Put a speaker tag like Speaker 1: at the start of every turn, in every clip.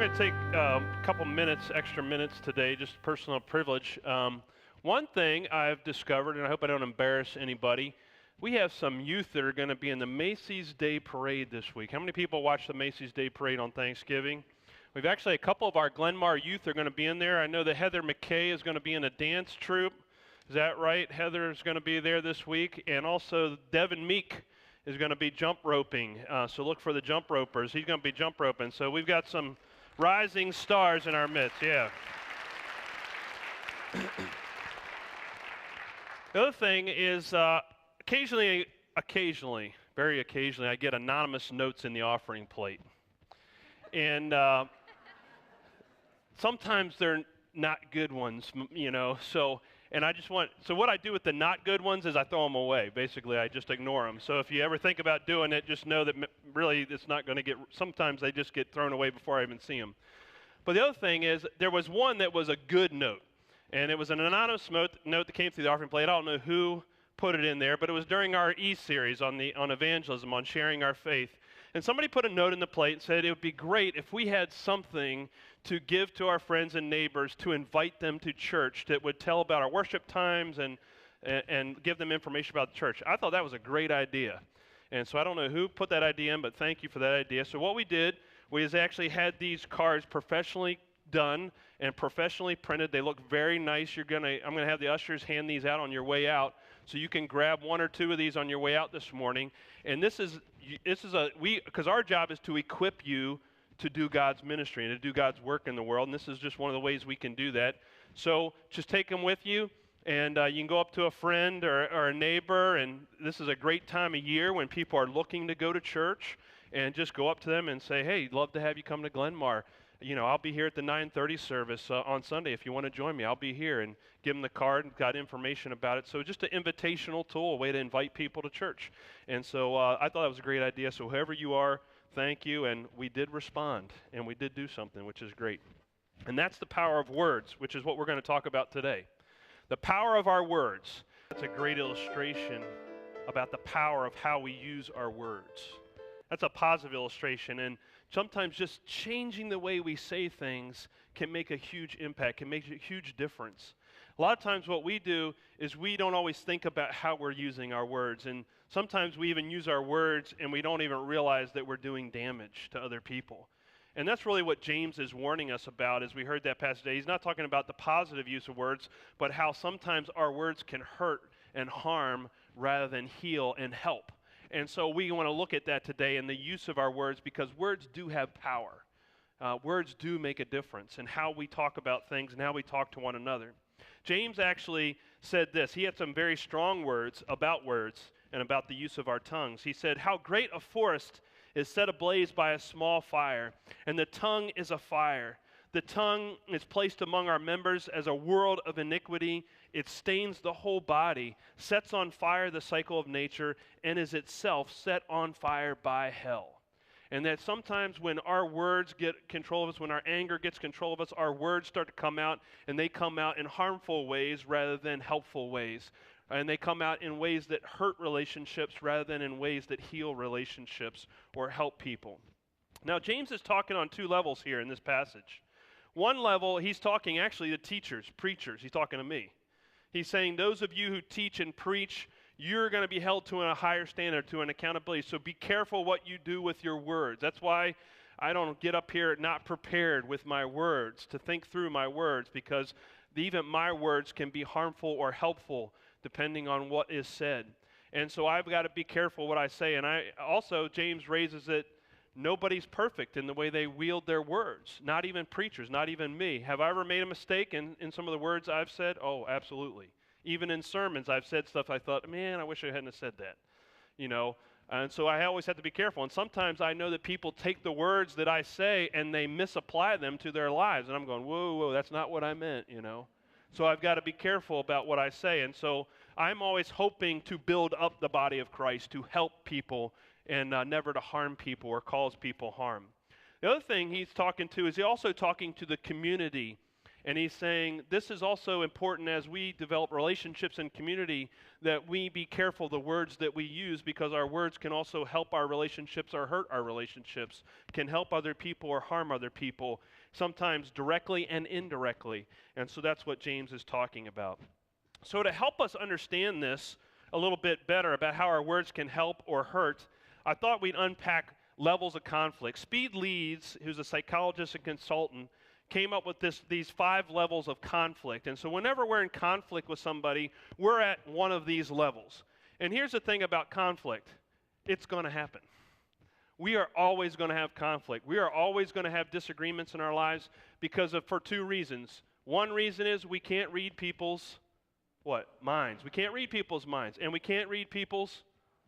Speaker 1: going to take a couple minutes, extra minutes today, just personal privilege. One thing I've discovered, and I hope I don't embarrass anybody, we have some youth that are going to be in the Macy's Day Parade this week. How many people watch the Macy's Day Parade on Thanksgiving? We've actually, a couple of our Glenmar youth are going to be in there. I know that Heather McKay is going to be in a dance troupe. Is that right? Heather's going to be there this week. And also Devin Meek is going to be jump roping. So look for the jump ropers. He's going to be jump roping. So we've got some rising stars in our midst, yeah. The other thing is occasionally, very occasionally, I get anonymous notes in the offering plate. And sometimes they're not good ones, you know, so what I do with the not good ones is I throw them away. Basically, I just ignore them. So if you ever think about doing it, just know that really it's not going to sometimes they just get thrown away before I even see them. But the other thing is, there was one that was a good note, and it was an anonymous note that came through the offering plate. I don't know who put it in there, but it was during our E-series on evangelism, on sharing our faith. And somebody put a note in the plate and said it would be great if we had something to give to our friends and neighbors to invite them to church that would tell about our worship times and give them information about the church. I thought that was a great idea. And so I don't know who put that idea in, but thank you for that idea. So what we did was actually had these cards professionally done and professionally printed. They look very nice. I'm going to have the ushers hand these out on your way out, so you can grab one or two of these on your way out this morning. And because our job is to equip you to do God's ministry and to do God's work in the world, and this is just one of the ways we can do that. So just take them with you, and you can go up to a friend or a neighbor, and this is a great time of year when people are looking to go to church, and just go up to them and say, hey, love to have you come to Glenmar. You know, I'll be here at the 9:30 service on Sunday. If you want to join me, I'll be here. And give them the card and got information about it. So just an invitational tool, a way to invite people to church. And so I thought that was a great idea. So whoever you are, thank you. And we did respond, and we did do something, which is great. And that's the power of words, which is what we're going to talk about today. The power of our words. That's a great illustration about the power of how we use our words. That's a positive illustration, and sometimes just changing the way we say things can make a huge impact, can make a huge difference. A lot of times what we do is we don't always think about how we're using our words, and sometimes we even use our words and we don't even realize that we're doing damage to other people. And that's really what James is warning us about as we heard that passage today. He's not talking about the positive use of words, but how sometimes our words can hurt and harm rather than heal and help. And so we want to look at that today and the use of our words, because words do have power. Words do make a difference in how we talk about things and how we talk to one another. James actually said this. He had some very strong words and about the use of our tongues. He said, how great a forest is set ablaze by a small fire, and the tongue is a fire. The tongue is placed among our members as a world of iniquity. It stains the whole body, sets on fire the cycle of nature, and is itself set on fire by hell. And that sometimes when our words get control of us, when our anger gets control of us, our words start to come out, and they come out in harmful ways rather than helpful ways. And they come out in ways that hurt relationships rather than in ways that heal relationships or help people. Now, James is talking on two levels here in this passage. One level, he's talking actually to teachers, preachers. He's talking to me. He's saying, those of you who teach and preach, you're going to be held to a higher standard, to an accountability. So be careful what you do with your words. That's why I don't get up here not prepared with my words, to think through my words, because even my words can be harmful or helpful depending on what is said. And so I've got to be careful what I say. And James raises it, nobody's perfect in the way they wield their words, not even preachers, not even me. Have I ever made a mistake in some of the words I've said? Oh, absolutely. Even in sermons, I've said stuff I thought, man, I wish I hadn't have said that, you know. And so I always have to be careful. And sometimes I know that people take the words that I say and they misapply them to their lives. And I'm going, whoa, that's not what I meant, you know. So I've got to be careful about what I say. And so I'm always hoping to build up the body of Christ, to help people, and never to harm people or cause people harm. The other thing he's talking to is he's also talking to the community. And he's saying this is also important as we develop relationships in community, that we be careful the words that we use, because our words can also help our relationships or hurt our relationships, can help other people or harm other people, sometimes directly and indirectly. And so that's what James is talking about. So to help us understand this a little bit better about how our words can help or hurt, I thought we'd unpack levels of conflict. Speed Leeds, who's a psychologist and consultant, came up with these 5 levels of conflict. And so whenever we're in conflict with somebody, we're at one of these levels. And here's the thing about conflict. It's going to happen. We are always going to have conflict. We are always going to have disagreements in our lives for 2 reasons. One reason is we can't read people's minds. We can't read people's minds, and we can't read people's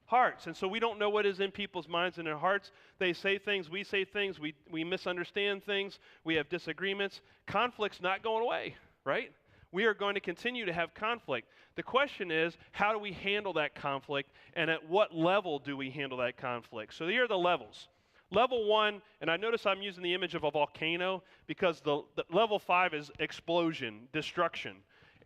Speaker 1: hearts. And so we don't know what is in people's minds and their hearts. They say things, we say things, we misunderstand things, we have disagreements. Conflict's not going away, right? We are going to continue to have conflict. The question is, how do we handle that conflict, and at what level do we handle that conflict? So here are the levels. Level 1, and I notice I'm using the image of a volcano because the level 5 is explosion, destruction.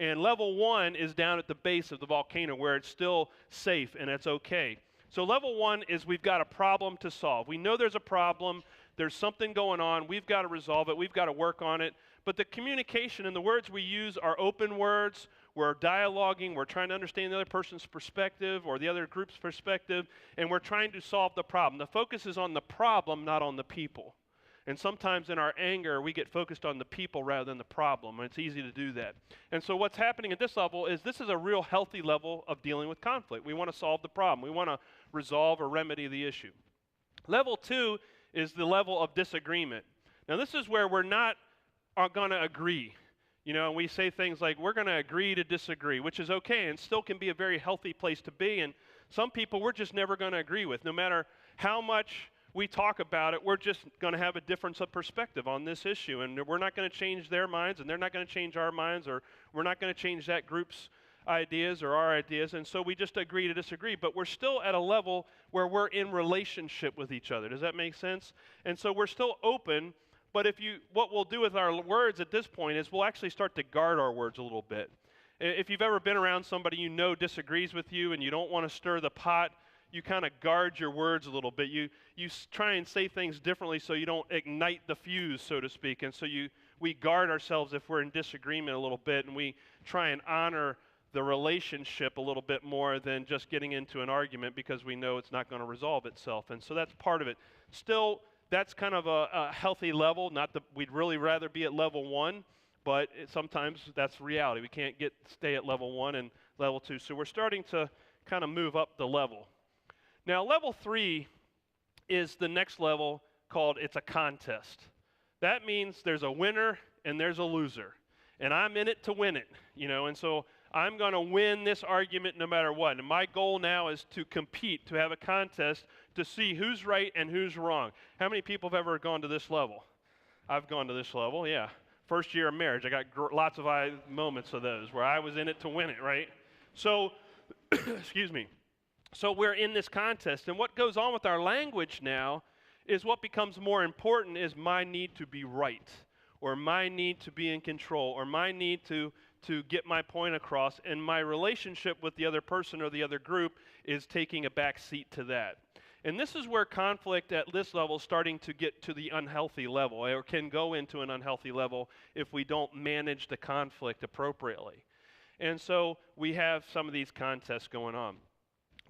Speaker 1: And level 1 is down at the base of the volcano where it's still safe and it's okay. So level 1 is we've got a problem to solve. We know there's a problem. There's something going on. We've got to resolve it. We've got to work on it. But the communication and the words we use are open words. We're dialoguing. We're trying to understand the other person's perspective or the other group's perspective, and we're trying to solve the problem. The focus is on the problem, not on the people. And sometimes in our anger, we get focused on the people rather than the problem, and it's easy to do that. And so what's happening at this level is this is a real healthy level of dealing with conflict. We want to solve the problem. We want to resolve or remedy the issue. Level 2 is the level of disagreement. Now, this is where we're not going to agree. You know, and we say things like, we're going to agree to disagree, which is okay and still can be a very healthy place to be. And some people we're just never going to agree with. No matter how much we talk about it, we're just going to have a difference of perspective on this issue, and we're not going to change their minds, and they're not going to change our minds, or we're not going to change that group's ideas or our ideas, and so we just agree to disagree, but we're still at a level where we're in relationship with each other. Does that make sense? And so we're still open, but what we'll do with our words at this point is we'll actually start to guard our words a little bit. If you've ever been around somebody you know disagrees with you and you don't want to stir the pot, you kind of guard your words a little bit. You try and say things differently so you don't ignite the fuse, so to speak. And so we guard ourselves if we're in disagreement a little bit, and we try and honor the relationship a little bit more than just getting into an argument because we know it's not going to resolve itself. And so that's part of it. Still, that's kind of a healthy level. Not that we'd really rather be at level 1, but sometimes that's reality. We can't stay at level 1 and level 2. So we're starting to kind of move up the level. Now, level 3 is the next level called it's a contest. That means there's a winner and there's a loser. And I'm in it to win it, and so I'm going to win this argument no matter what. And my goal now is to compete, to have a contest to see who's right and who's wrong. How many people have ever gone to this level? I've gone to this level, yeah. First year of marriage, I got lots of moments of those where I was in it to win it, right? So, excuse me. So we're in this contest, and what goes on with our language now is what becomes more important is my need to be right, or my need to be in control, or my need to get my point across, and my relationship with the other person or the other group is taking a back seat to that. And this is where conflict at this level is starting to get to the unhealthy level, or can go into an unhealthy level if we don't manage the conflict appropriately. And so we have some of these contests going on.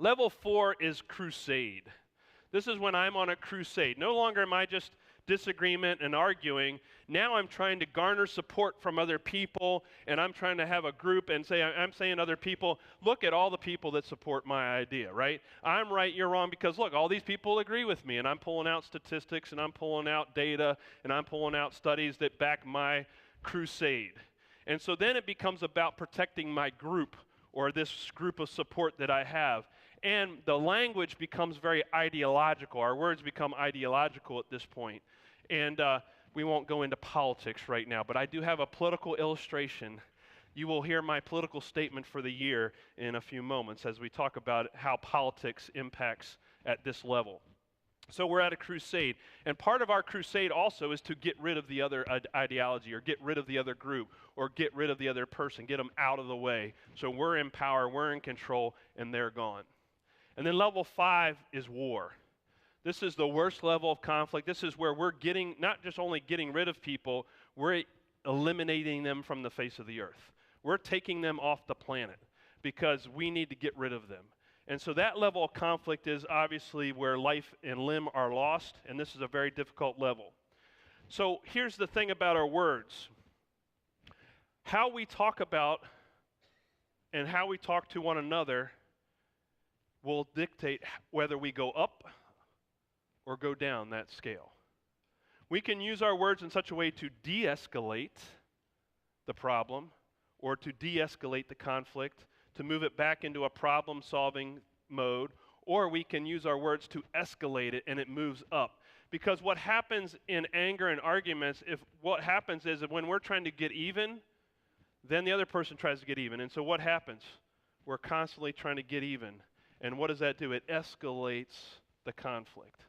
Speaker 1: Level 4 is crusade. This is when I'm on a crusade. No longer am I just disagreement and arguing. Now I'm trying to garner support from other people, and I'm trying to have a group and I'm saying to other people, look at all the people that support my idea, right? I'm right, you're wrong, because look, all these people agree with me, and I'm pulling out statistics, and I'm pulling out data, and I'm pulling out studies that back my crusade. And so then it becomes about protecting my group or this group of support that I have. And the language becomes very ideological. Our words become ideological at this point. And we won't go into politics right now, but I do have a political illustration. You will hear my political statement for the year in a few moments as we talk about how politics impacts at this level. So we're at a crusade. And part of our crusade also is to get rid of the other ideology or get rid of the other group or get rid of the other person, get them out of the way. So we're in power, we're in control, and they're gone. And then level 5 is war. This is the worst level of conflict. This is where we're getting, not just only getting rid of people, we're eliminating them from the face of the earth. We're taking them off the planet because we need to get rid of them. And so that level of conflict is obviously where life and limb are lost, and this is a very difficult level. So here's the thing about our words. How we talk about and how we talk to one another will dictate whether we go up or go down that scale. We can use our words in such a way to de-escalate the problem or to de-escalate the conflict, to move it back into a problem-solving mode, or we can use our words to escalate it and it moves up. Because what happens in anger and arguments, what happens is that when we're trying to get even, then the other person tries to get even. And so what happens? We're constantly trying to get even. And what does that do? It escalates the conflict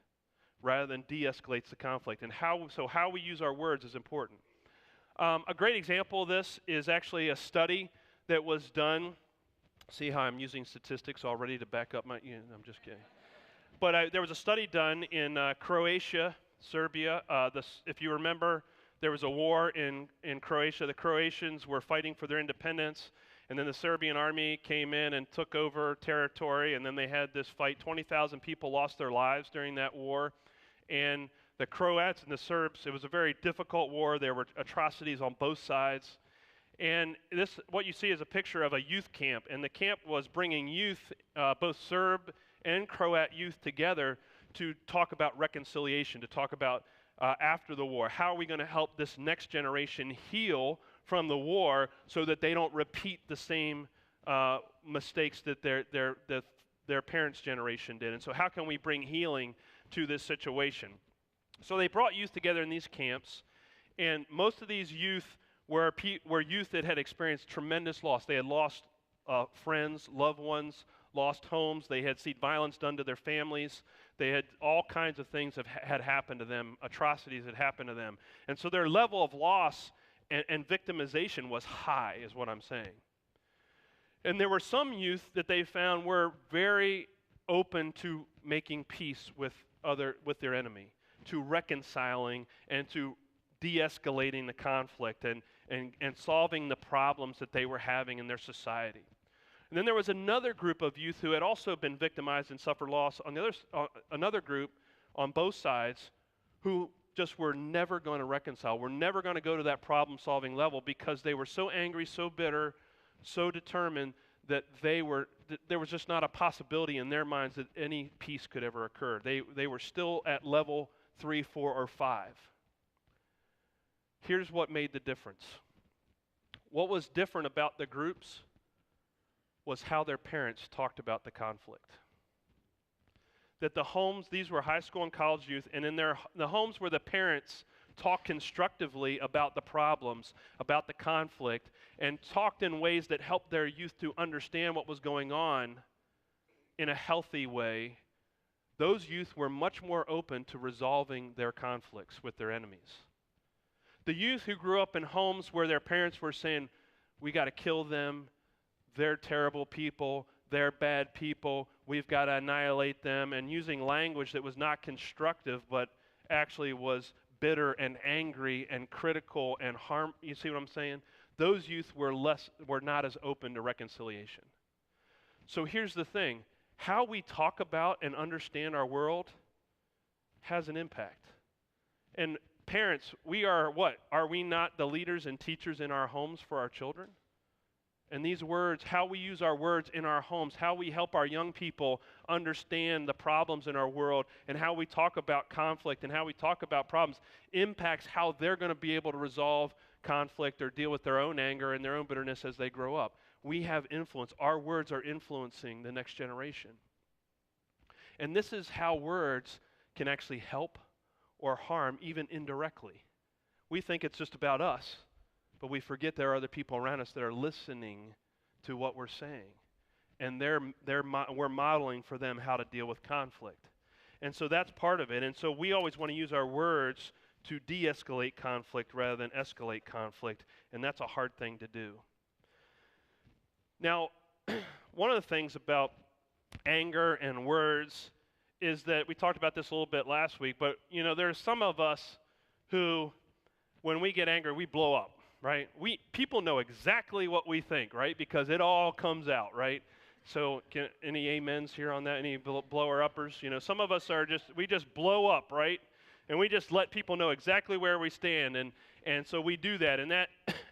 Speaker 1: rather than de-escalates the conflict. And how we use our words is important. A great example of this is actually a study that was done. See how I'm using statistics already to back up my, I'm just kidding. But there was a study done in Croatia, Serbia. If you remember, there was a war in Croatia. The Croatians were fighting for their independence, and then the Serbian army came in and took over territory, and then they had this fight. 20,000 people lost their lives during that war. And the Croats and the Serbs, it was a very difficult war. There were atrocities on both sides. And what you see is a picture of a youth camp, and the camp was bringing youth, both Serb and Croat youth together to talk about reconciliation, to talk about after the war, how are we going to help this next generation heal from the war so that they don't repeat the same mistakes that their parents' generation did. And so how can we bring healing to this situation? So they brought youth together in these camps, and most of these youth were youth that had experienced tremendous loss. They had lost friends, loved ones, lost homes. They had seen violence done to their families. They had all kinds of things had happened to them, atrocities had happened to them. And so their level of loss and victimization was high, is what I'm saying. And there were some youth that they found were very open to making peace with their enemy, to reconciling and to de-escalating the conflict and solving the problems that they were having in their society. And then there was another group of youth who had also been victimized and suffered loss on the other, another group on both sides who just were never going to reconcile, were never going to go to that problem-solving level because they were so angry, so bitter, so determined that there was just not a possibility in their minds that any peace could ever occur. They were still at level 3, 4, or 5. Here's what made the difference. What was different about the groups was how their parents talked about the conflict. That the homes, these were high school and college youth, and in the homes where the parents talked constructively about the problems, about the conflict, and talked in ways that helped their youth to understand what was going on in a healthy way, those youth were much more open to resolving their conflicts with their enemies. The youth who grew up in homes where their parents were saying, we got to kill them, they're terrible people, they're bad people, we've got to annihilate them, and using language that was not constructive but actually was bitter and angry and critical and harm. You see what I'm saying? Those youth were not as open to reconciliation. So here's the thing. How we talk about and understand our world has an impact. And parents, we are what? Are we not the leaders and teachers in our homes for our children? And these words, how we use our words in our homes, how we help our young people understand the problems in our world, and how we talk about conflict and how we talk about problems impacts how they're going to be able to resolve conflict or deal with their own anger and their own bitterness as they grow up. We have influence. Our words are influencing the next generation. And this is how words can actually help or harm, even indirectly. We think it's just about us, but we forget there are other people around us that are listening to what we're saying. And we're modeling for them how to deal with conflict. And so that's part of it. And so we always want to use our words to de-escalate conflict rather than escalate conflict, and that's a hard thing to do. Now, one of the things about anger and words is that we talked about this a little bit last week, but there's some of us who, when we get angry, we blow up, right? People know exactly what we think, right? Because it all comes out, right? So any amens here on that? Any blower uppers? Some of us we just blow up, right? And we just let people know exactly where we stand, and so we do that,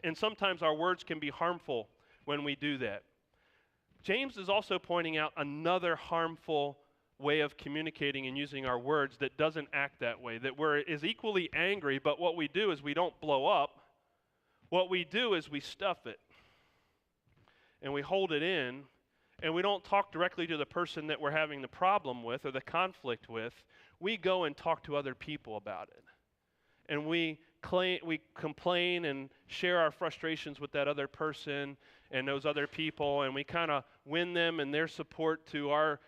Speaker 1: and sometimes our words can be harmful when we do that. James is also pointing out another harmful way of communicating and using our words that doesn't act that way, that is equally angry, but what we do is we don't blow up. What we do is we stuff it, and we hold it in, and we don't talk directly to the person that we're having the problem with or the conflict with. We go and talk to other people about it. And we complain and share our frustrations with that other person and those other people, and we kind of win them and their support to our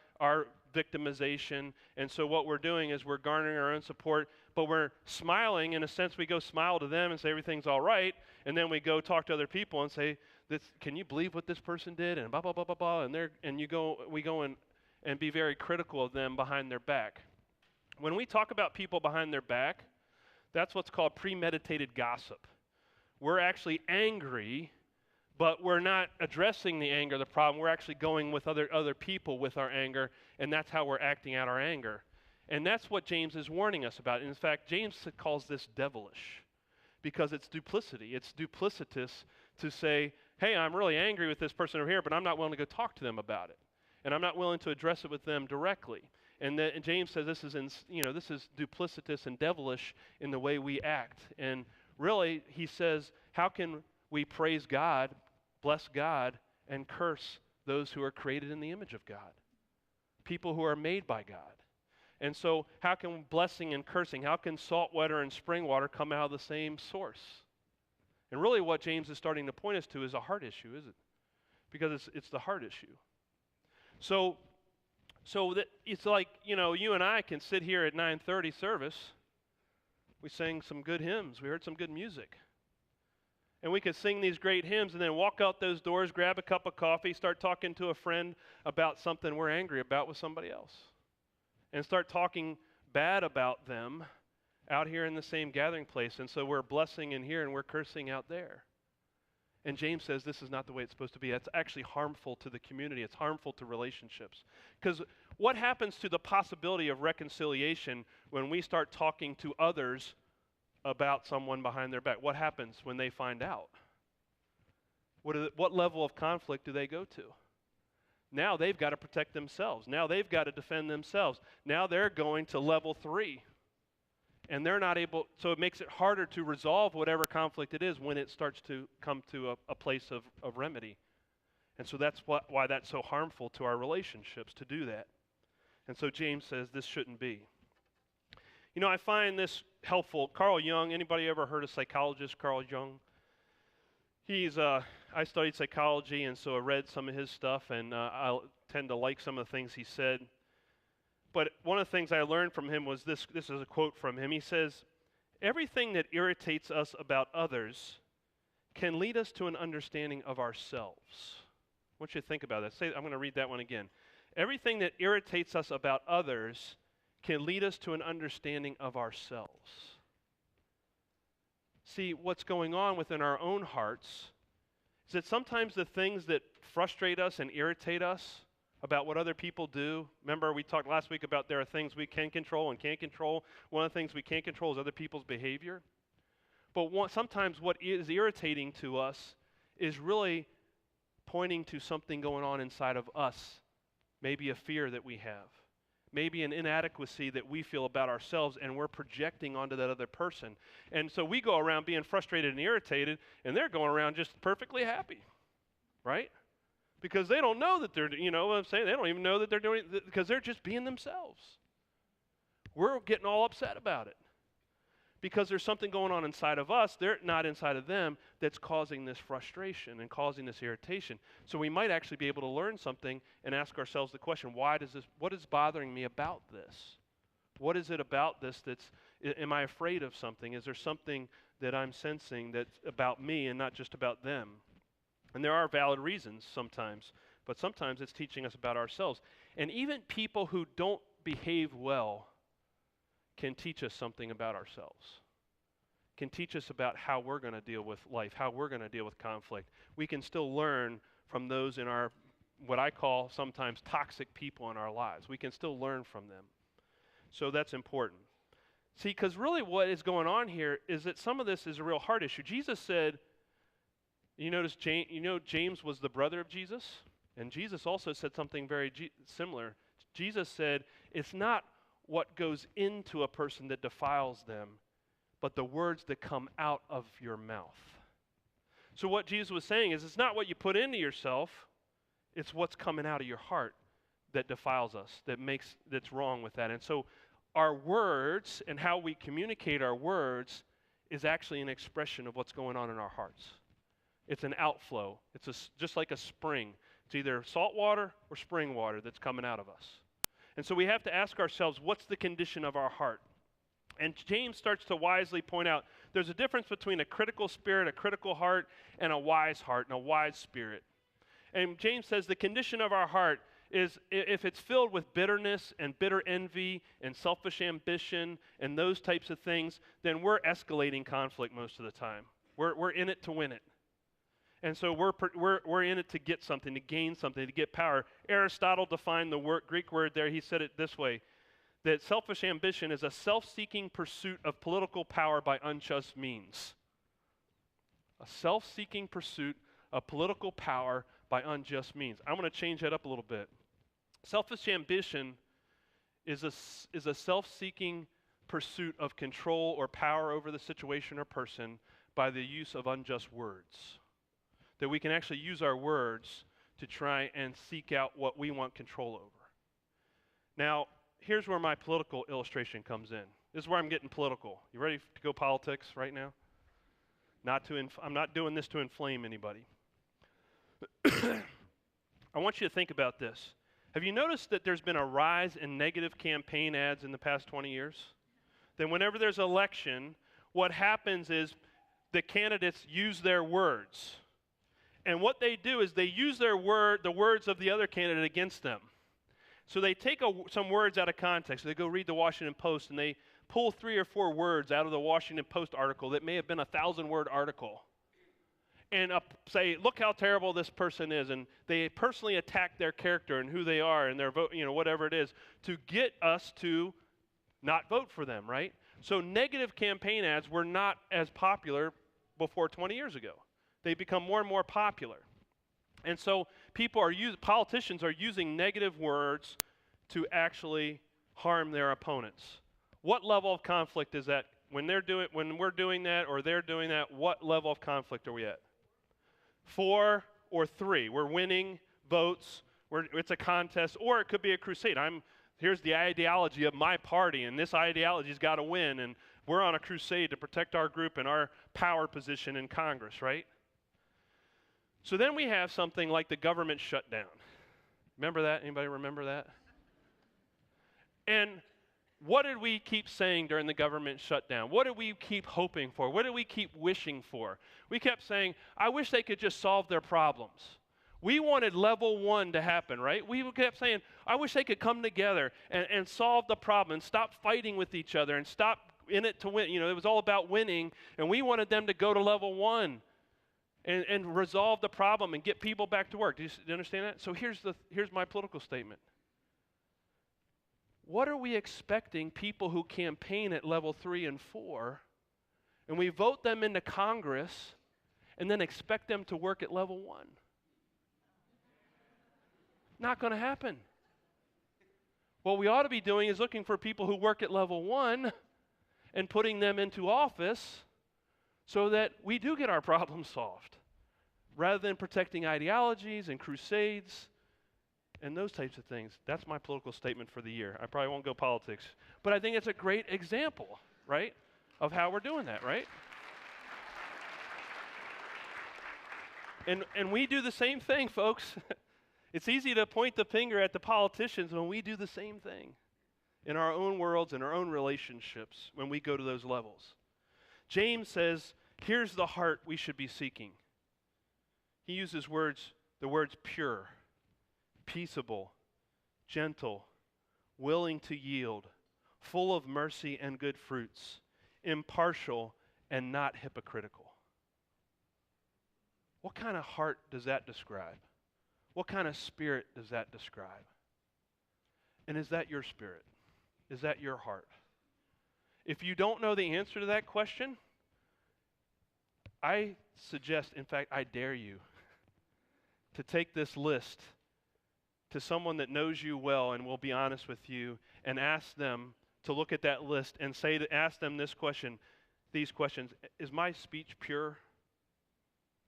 Speaker 1: victimization. And so what we're doing is we're garnering our own support, but we're smiling. In a sense, we go smile to them and say everything's all right, and then we go talk to other people and say, can you believe what this person did? And blah, blah, blah, blah, blah. And we go and be very critical of them behind their back. When we talk about people behind their back, that's what's called premeditated gossip. We're actually angry, but we're not addressing the anger, the problem. We're actually going with other people with our anger, and that's how we're acting out our anger. And that's what James is warning us about. In fact, James calls this devilish because it's duplicity. It's duplicitous to say, hey, I'm really angry with this person over here, but I'm not willing to go talk to them about it. And I'm not willing to address it with them directly. And James says this is duplicitous and devilish in the way we act. And really, he says, how can we praise God, bless God, and curse those who are created in the image of God? People who are made by God. And so how can blessing and cursing, how can salt water and spring water come out of the same source? And really what James is starting to point us to is a heart issue, isn't it? Because it's the heart issue. So that it's like, you and I can sit here at 9:30 service. We sang some good hymns. We heard some good music. And we could sing these great hymns and then walk out those doors, grab a cup of coffee, start talking to a friend about something we're angry about with somebody else. And start talking bad about them out here in the same gathering place. And so we're blessing in here and we're cursing out there. And James says this is not the way it's supposed to be. It's actually harmful to the community. It's harmful to relationships. Because what happens to the possibility of reconciliation when we start talking to others about someone behind their back? What happens when they find out? What level of conflict do they go to? Now they've got to protect themselves. Now they've got to defend themselves. Now they're going to level 3. And they're not able, so it makes it harder to resolve whatever conflict it is when it starts to come to a place of remedy. And so that's why that's so harmful to our relationships to do that. And so James says this shouldn't be. I find this helpful. Carl Jung, anybody ever heard of psychologist Carl Jung? I studied psychology, and so I read some of his stuff, and I tend to like some of the things he said. But one of the things I learned from him was this is a quote from him. He says, everything that irritates us about others can lead us to an understanding of ourselves. I want you to think about that. I'm going to read that one again. Everything that irritates us about others can lead us to an understanding of ourselves. See, what's going on within our own hearts is that sometimes the things that frustrate us and irritate us about what other people do. Remember, we talked last week about there are things we can control and can't control. One of the things we can't control is other people's behavior. But sometimes what is irritating to us is really pointing to something going on inside of us. Maybe a fear that we have. Maybe an inadequacy that we feel about ourselves, and we're projecting onto that other person. And so we go around being frustrated and irritated, and they're going around just perfectly happy, right? Because they don't know that they're, you know what I'm saying? They don't even know that they're doing it because they're just being themselves. We're getting all upset about it because there's something going on inside of us, they're not inside of them, that's causing this frustration and causing this irritation. So we might actually be able to learn something and ask ourselves the question, what is bothering me about this? What is it about this am I afraid of something? Is there something that I'm sensing that's about me and not just about them? And there are valid reasons sometimes, but sometimes it's teaching us about ourselves. And even people who don't behave well can teach us something about ourselves, can teach us about how we're going to deal with life, how we're going to deal with conflict. We can still learn from those in our, what I call sometimes toxic people in our lives. We can still learn from them. So that's important. See, because really what is going on here is that some of this is a real heart issue. Jesus said, you notice James was the brother of Jesus, and Jesus also said something very similar. Jesus said, it's not what goes into a person that defiles them, but the words that come out of your mouth. So what Jesus was saying is, it's not what you put into yourself, it's what's coming out of your heart that defiles us, that's wrong with that. And so our words and how we communicate our words is actually an expression of what's going on in our hearts. It's an outflow. It's just like a spring. It's either salt water or spring water that's coming out of us. And so we have to ask ourselves, what's the condition of our heart? And James starts to wisely point out there's a difference between a critical spirit, a critical heart, and a wise heart and a wise spirit. And James says the condition of our heart is if it's filled with bitterness and bitter envy and selfish ambition and those types of things, then we're escalating conflict most of the time. We're in it to win it. And so we're in it to get something, to gain something, to get power. Aristotle defined the Greek word there. He said it this way, that selfish ambition is a self-seeking pursuit of political power by unjust means. A self-seeking pursuit of political power by unjust means. I'm going to change that up a little bit. Selfish ambition is a self-seeking pursuit of control or power over the situation or person by the use of unjust words. That we can actually use our words to try and seek out what we want control over. Now, here's where my political illustration comes in. This is where I'm getting political. You ready to go politics right now? I'm not doing this to inflame anybody. I want you to think about this. Have you noticed that there's been a rise in negative campaign ads in the past 20 years? Then whenever there's an election, what happens is the candidates use their words. And what they do is they use the words of the other candidate against them. So they take some words out of context. They go read the Washington Post and they pull 3 or 4 words out of the Washington Post article that may have been a 1,000-word article. And say, look how terrible this person is. And they personally attack their character and who they are and their vote, whatever it is, to get us to not vote for them, right? So negative campaign ads were not as popular before 20 years ago. They become more and more popular. And so politicians are using negative words to actually harm their opponents. What level of conflict is that? When we're doing that or they're doing that, what level of conflict are we at? 4 or 3. We're winning votes. It's a contest, or it could be a crusade. Here's the ideology of my party, and this ideology's got to win, and we're on a crusade to protect our group and our power position in Congress, right? So then we have something like the government shutdown. Remember that? Anybody remember that? And what did we keep saying during the government shutdown? What did we keep hoping for? What did we keep wishing for? We kept saying, I wish they could just solve their problems. We wanted level 1 to happen, right? We kept saying, I wish they could come together and solve the problem and stop fighting with each other and stop in it to win. It was all about winning, and we wanted them to go to level 1 and resolve the problem and get people back to work. Do you understand that? So here's my political statement. What are we expecting people who campaign at level 3 and 4, and we vote them into Congress, and then expect them to work at level 1? Not going to happen. What we ought to be doing is looking for people who work at level 1 and putting them into office so that we do get our problems solved, rather than protecting ideologies and crusades and those types of things. That's my political statement for the year. I probably won't go politics, but I think it's a great example, right, of how we're doing that, right? And we do the same thing, folks. It's easy to point the finger at the politicians when we do the same thing. in our own worlds, in our own relationships when we go to those levels. James says, here's the heart we should be seeking. He uses the words pure, peaceable, gentle, willing to yield, full of mercy and good fruits, impartial and not hypocritical. What kind of heart does that describe? What kind of spirit does that describe? And is that your spirit? Is that your heart? If you don't know the answer to that question, I suggest, in fact, I dare you to take this list to someone that knows you well and will be honest with you and ask them to look at that list and ask them this question, these questions. Is my speech pure?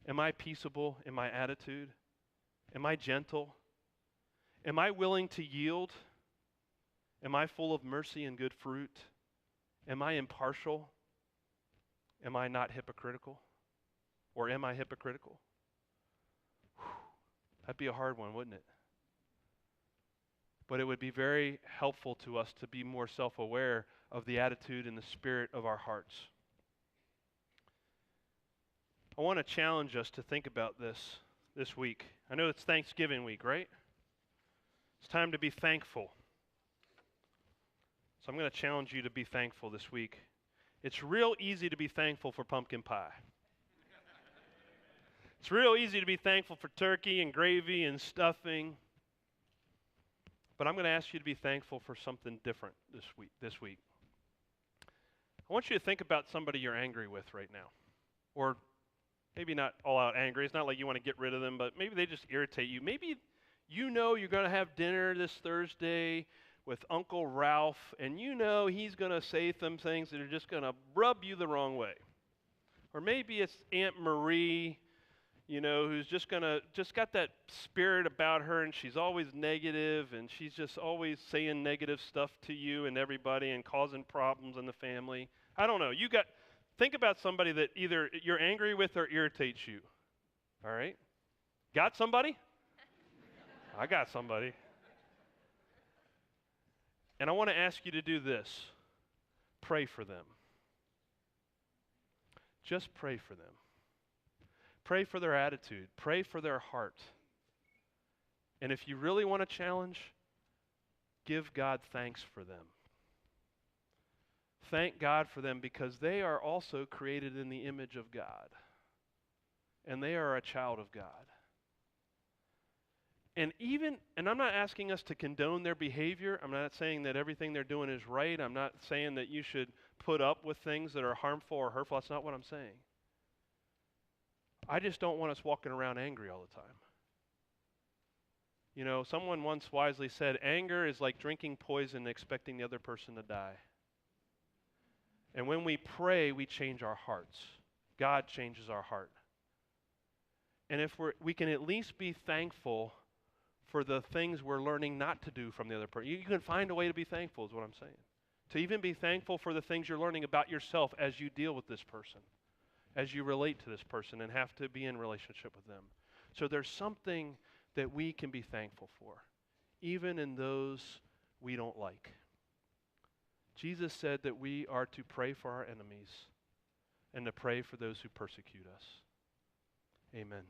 Speaker 1: Am I peaceable in my attitude? Am I gentle? Am I willing to yield? Am I full of mercy and good fruit? Am I impartial? Am I not hypocritical? Or am I hypocritical? Whew. That'd be a hard one, wouldn't it? But it would be very helpful to us to be more self-aware of the attitude and the spirit of our hearts. I want to challenge us to think about this week. I know it's Thanksgiving week, right? It's time to be thankful. So I'm going to challenge you to be thankful this week. It's real easy to be thankful for pumpkin pie. It's real easy to be thankful for turkey and gravy and stuffing. But I'm going to ask you to be thankful for something different this week. I want you to think about somebody you're angry with right now. Or maybe not all out angry. It's not like you want to get rid of them, but maybe they just irritate you. Maybe you know you're going to have dinner this Thursday with Uncle Ralph, and you know he's going to say some things that are just going to rub you the wrong way. Or maybe it's Aunt Marie, who's just got that spirit about her, and she's always negative, and she's just always saying negative stuff to you and everybody and causing problems in the family. I don't know. Think about somebody that either you're angry with or irritates you. All right? Got somebody? I got somebody. And I want to ask you to do this. Pray for them. Just pray for them. Pray for their attitude. Pray for their heart. And if you really want a challenge, give God thanks for them. Thank God for them because they are also created in the image of God. And they are a child of God. And I'm not asking us to condone their behavior. I'm not saying that everything they're doing is right. I'm not saying that you should put up with things that are harmful or hurtful. That's not what I'm saying. I just don't want us walking around angry all the time. Someone once wisely said, anger is like drinking poison and expecting the other person to die. And when we pray, we change our hearts. God changes our heart. And if we can at least be thankful for the things we're learning not to do from the other person. You can find a way to be thankful is what I'm saying. To even be thankful for the things you're learning about yourself as you deal with this person, as you relate to this person and have to be in relationship with them. So there's something that we can be thankful for, even in those we don't like. Jesus said that we are to pray for our enemies and to pray for those who persecute us. Amen.